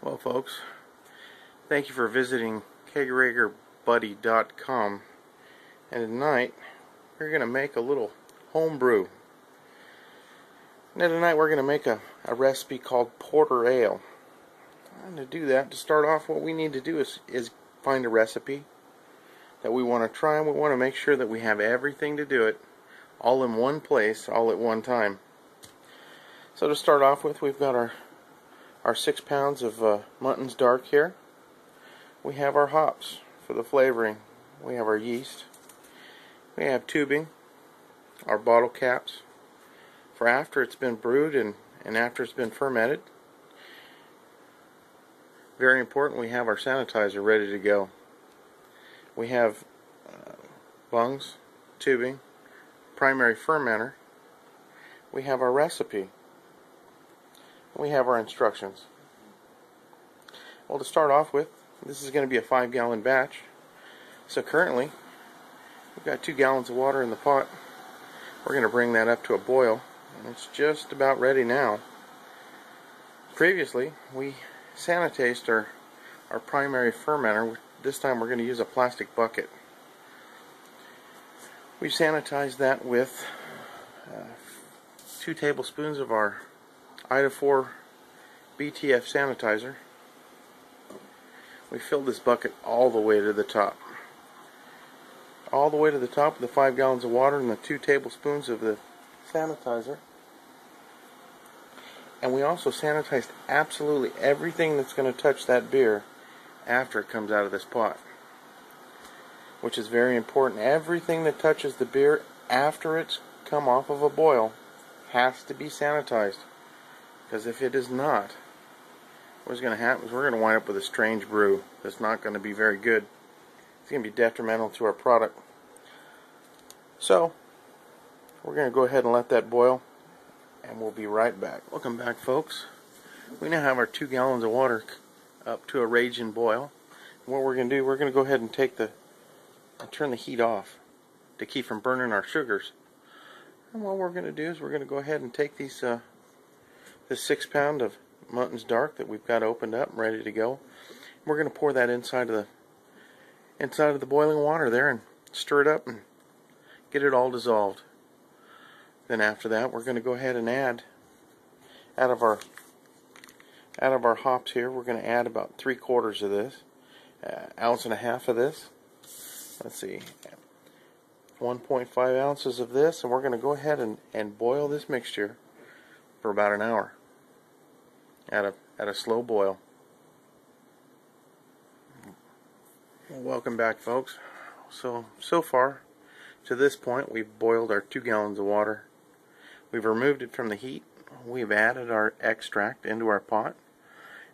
Well, folks, thank you for visiting kegeragerbuddy.com. And tonight we're going to make a little home brew. Now tonight we're going to make a recipe called porter ale. And to do that, to start off, what we need to do is find a recipe that we want to try, and we want to make sure that we have everything to do it all in one place, all at one time. So to start off with, we've got our 6 pounds of Mutton's Dark here. We have our hops for the flavoring. We have our yeast. We have tubing, our bottle caps for after it's been brewed and after it's been fermented. Very important, we have our sanitizer ready to go. We have bungs, tubing, primary fermenter. We have our recipe. We have our instructions. Well, to start off with, this is going to be a 5-gallon batch. So currently, we've got 2 gallons of water in the pot. We're going to bring that up to a boil, and it's just about ready now. Previously, we sanitized our primary fermenter. This time we're going to use a plastic bucket. We sanitized that with 2 tablespoons of our Ida 4 BTF sanitizer. We filled this bucket all the way to the top. All the way to the top of the 5 gallons of water and the 2 tablespoons of the sanitizer. And we also sanitized absolutely everything that's going to touch that beer after it comes out of this pot, which is very important. Everything that touches the beer after it's come off of a boil has to be sanitized, because if it is not, what's going to happen is we're going to wind up with a strange brew that's not going to be very good. It's going to be detrimental to our product. So we're going to go ahead and let that boil, and we'll be right back. Welcome back, folks. We now have our 2 gallons of water up to a raging boil. And what we're going to do, we're going to go ahead and turn the heat off to keep from burning our sugars. And what we're going to do is we're going to go ahead and take this 6 pound of Mutton's Dark that we've got opened up and ready to go. We're going to pour that inside of the boiling water there and stir it up and get it all dissolved. Then after that, we're going to go ahead and add out of our hops here. We're going to add about 3/4 of this, 1.5 ounces of this. Let's see, 1.5 ounces of this, and we're going to go ahead and boil this mixture for about an hour at a slow boil. Well, welcome back, folks. So far to this point, we've boiled our 2 gallons of water. We've removed it from the heat. We've added our extract into our pot,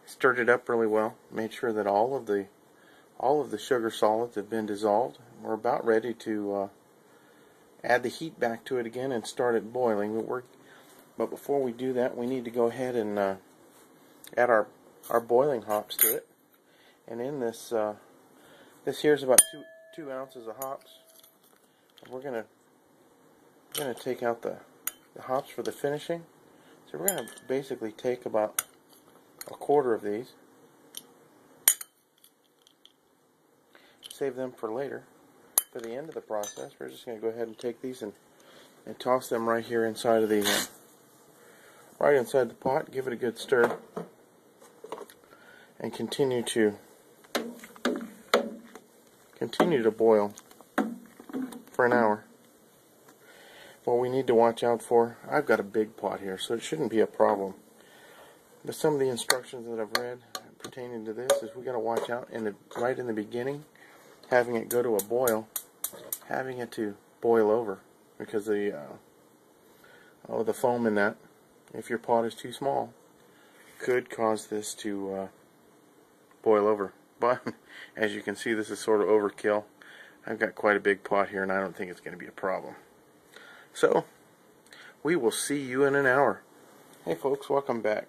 stirred it up really well, made sure that all of the sugar solids have been dissolved. We're about ready to add the heat back to it again and start it boiling. But before we do that, we need to go ahead and add our boiling hops to it. And in this here's about 2 ounces of hops. And we're gonna take out the hops for the finishing. So we're gonna basically take about 1/4 of these. Save them for later. For the end of the process, we're just going to go ahead and take these and toss them right here inside of right inside the pot. Give it a good stir, and continue to boil for an hour. What we need to watch out for, I've got a big pot here, so it shouldn't be a problem. But some of the instructions that I've read pertaining to this is we got to watch out right in the beginning, having it go to a boil, having it to boil over, because the foam in that, if your pot is too small, could cause this to boil over. But as you can see, this is sort of overkill. I've got quite a big pot here, and I don't think it's going to be a problem. So we will see you in an hour. Hey folks, welcome back.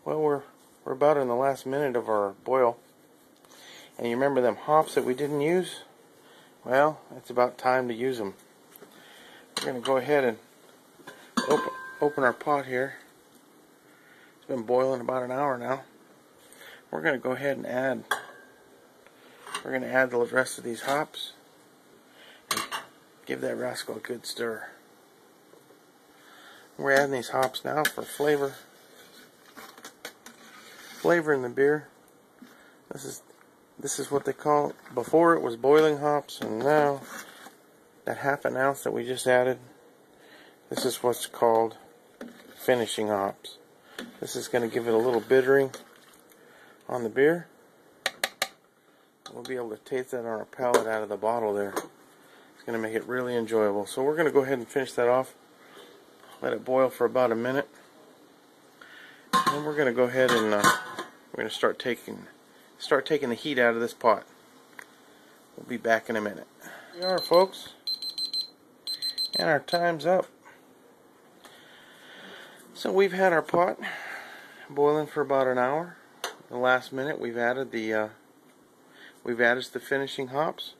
Well, we're about in the last minute of our boil. And you remember them hops that we didn't use? Well, it's about time to use them. We're going to go ahead and open our pot here. It's been boiling about an hour now. we're going to go ahead and add. We're going to add the rest of these hops and give that rascal a good stir. We're adding these hops now for flavor. Flavor in the beer. This is what they call it. Before it was boiling hops, and now that half an ounce that we just added, this is what's called finishing hops. This is going to give it a little bittering on the beer. We'll be able to taste that on our palate out of the bottle there. It's going to make it really enjoyable. So we're going to go ahead and finish that off. Let it boil for about a minute. And we're going to go ahead and we're going to start taking the heat out of this pot. We'll be back in a minute. Here we are, folks. And our time's up. So we've had our pot boiling for about an hour. The last minute we've added the finishing hops.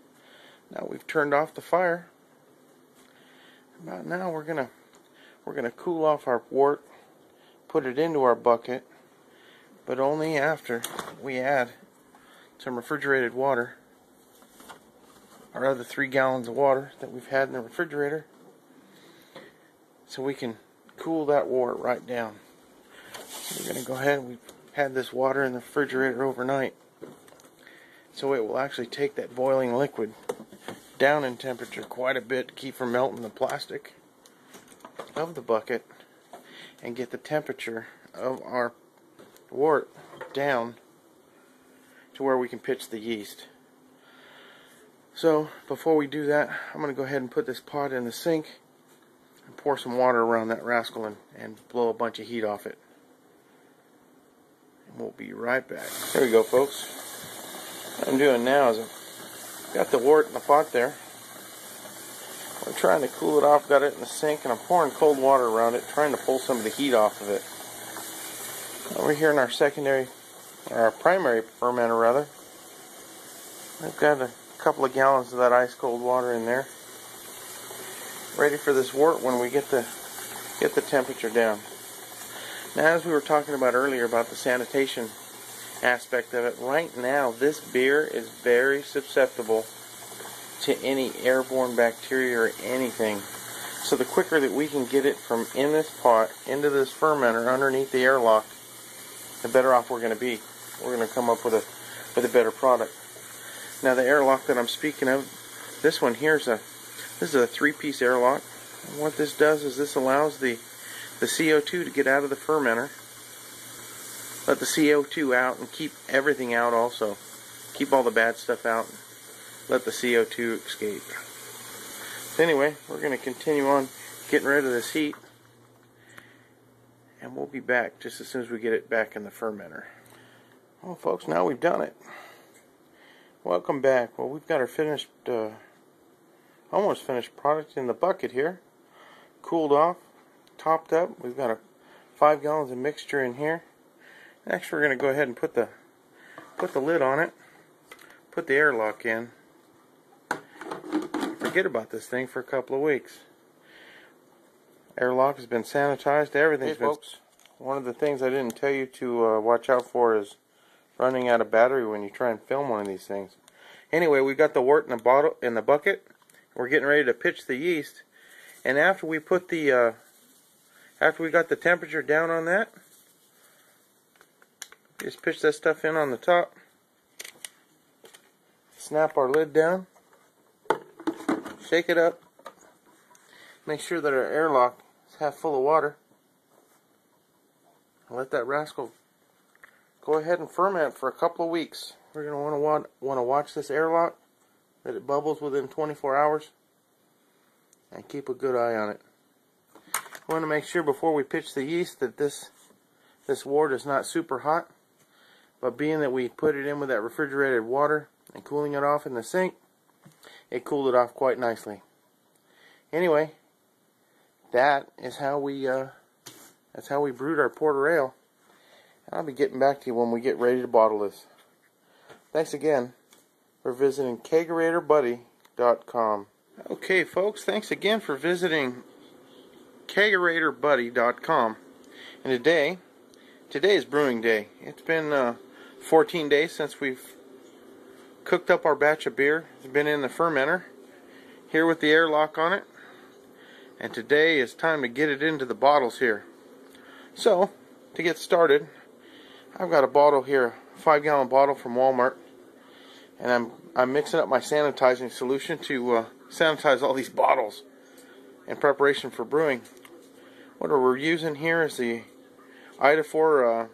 Now we've turned off the fire. About now we're gonna cool off our wort, put it into our bucket, but only after we add some refrigerated water, our other 3 gallons of water that we've had in the refrigerator, so we can cool that wort right down. We're going to go ahead and we've had this water in the refrigerator overnight, so it will actually take that boiling liquid down in temperature quite a bit to keep from melting the plastic of the bucket and get the temperature of our wort down to where we can pitch the yeast. So before we do that, I'm going to go ahead and put this pot in the sink and pour some water around that rascal and blow a bunch of heat off it. And we'll be right back. There we go, folks. What I'm doing now is I've got the wort in the pot there. We're trying to cool it off, got it in the sink, and I'm pouring cold water around it, trying to pull some of the heat off of it. Over here in our primary fermenter rather, I've got a couple of gallons of that ice cold water in there, ready for this wort when we get the temperature down. Now, as we were talking about earlier about the sanitation aspect of it, right now this beer is very susceptible to any airborne bacteria or anything. So the quicker that we can get it from in this pot into this fermenter underneath the airlock, the better off we're going to be. We're going to come up with a better product. Now the airlock that I'm speaking of, this one here is a 3-piece airlock. And what this does is this allows the CO2 to get out of the fermenter, let the CO2 out, and keep everything out also. Keep all the bad stuff out, and let the CO2 escape. So anyway, we're going to continue on getting rid of this heat, and we'll be back just as soon as we get it back in the fermenter. Well, folks, now we've done it. Welcome back. Well, we've got our finished, almost finished product in the bucket here. Cooled off, topped up. We've got 5 gallons of mixture in here. Next, we're going to go ahead and put the lid on it. Put the airlock in. Forget about this thing for a couple of weeks. Airlock has been sanitized. Everything's been. Folks, one of the things I didn't tell you to watch out for is running out of battery when you try and film one of these things. Anyway, we got the wort in the bucket. We're getting ready to pitch the yeast, and after we put the after we got the temperature down on that, just pitch that stuff in on the top. Snap our lid down. Shake it up. Make sure that our airlock is half full of water. Let that rascal go ahead and ferment for a couple of weeks. We're going to want to watch this airlock, that it bubbles within 24 hours, and keep a good eye on it. We want to make sure before we pitch the yeast that this wort is not super hot, but being that we put it in with that refrigerated water and cooling it off in the sink, it cooled it off quite nicely. Anyway, that is how we brewed our porter ale. I'll be getting back to you when we get ready to bottle this. Thanks again for visiting kegerators.com. Okay, folks, thanks again for visiting kegerators.com. And today is brewing day. It's been 14 days since we've cooked up our batch of beer. It's been in the fermenter here with the airlock on it, and today is time to get it into the bottles here. So to get started, I've got a bottle here, a 5-gallon bottle from Walmart, and I'm mixing up my sanitizing solution to sanitize all these bottles in preparation for brewing. What we're using here is the Ida4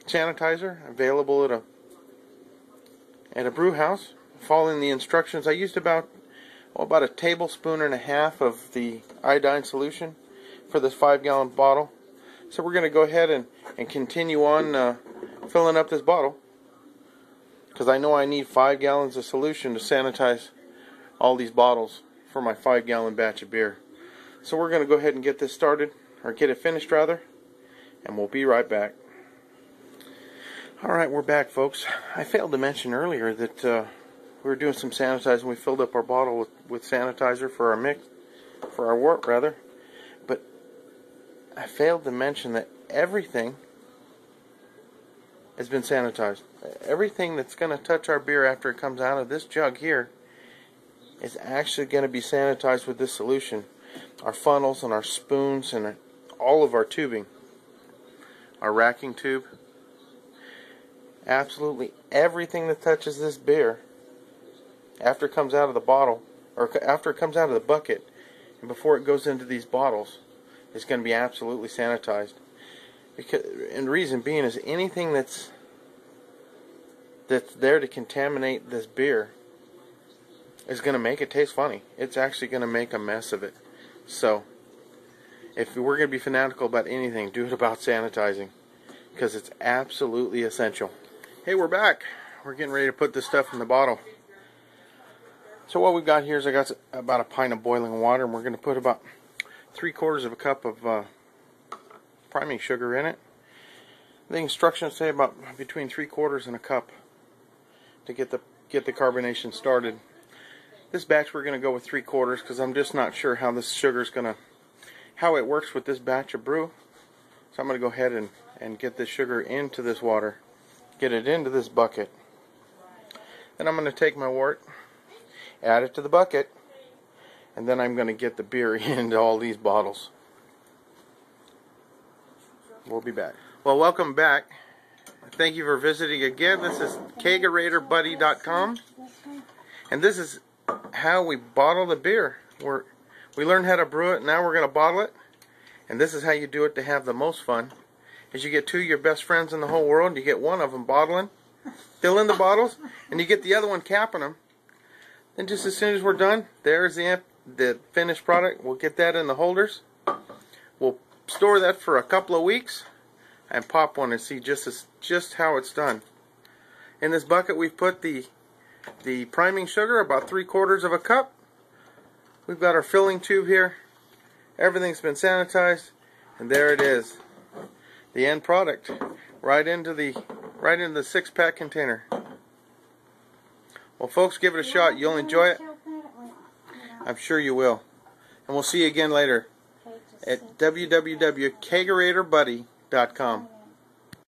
sanitizer, available at a brew house. Following the instructions, I used about a tablespoon and a half of the iodine solution for this 5-gallon bottle. So we're going to go ahead and continue on filling up this bottle, because I know I need 5 gallons of solution to sanitize all these bottles for my 5-gallon batch of beer. So we're going to go ahead and get this started, or get it finished rather, and we'll be right back. Alright, we're back, folks. I failed to mention earlier that we were doing some sanitizing. We filled up our bottle with sanitizer for our wort rather. But I failed to mention that everything has been sanitized. Everything that's going to touch our beer after it comes out of this jug here is actually going to be sanitized with this solution. Our funnels and our spoons and all of our tubing. Our racking tube. Absolutely everything that touches this beer after it comes out of the bottle, or after it comes out of the bucket and before it goes into these bottles, is going to be absolutely sanitized. And the reason being is anything that's there to contaminate this beer is going to make it taste funny. It's actually going to make a mess of it. So if we're going to be fanatical about anything, do it about sanitizing, because it's absolutely essential. Hey, we're back. We're getting ready to put this stuff in the bottle. So what we've got here is I got about a pint of boiling water, and we're going to put about 3/4 of a cup of priming sugar in it. The instructions say about between 3/4 and a cup to get the carbonation started. This batch we're going to go with 3/4 because I'm just not sure how this sugar is how it works with this batch of brew. So I'm going to go ahead and get this sugar into this water, get it into this bucket. Then I'm going to take my wort, add it to the bucket, and then I'm going to get the beer into all these bottles. We'll be back. Well, welcome back. Thank you for visiting again. This is KegaratorsBuddy.com, and this is how we bottle the beer. We learned how to brew it, now we're going to bottle it, and this is how you do it to have the most fun. Is you get 2 of your best friends in the whole world, you get one of them bottling, filling the bottles, and you get the other one capping them. Then just as soon as we're done, there's the finished product. We'll get that in the holders. We'll store that for a couple of weeks and pop one and see just how it's done. In this bucket we've put the priming sugar, about 3/4 of a cup. We've got our filling tube here. Everything's been sanitized, and there it is. The end product, right into the 6-pack container. Well, folks, give it a shot. You'll enjoy it. I'm sure you will. And we'll see you again later at www.KegaratorsBuddy.com.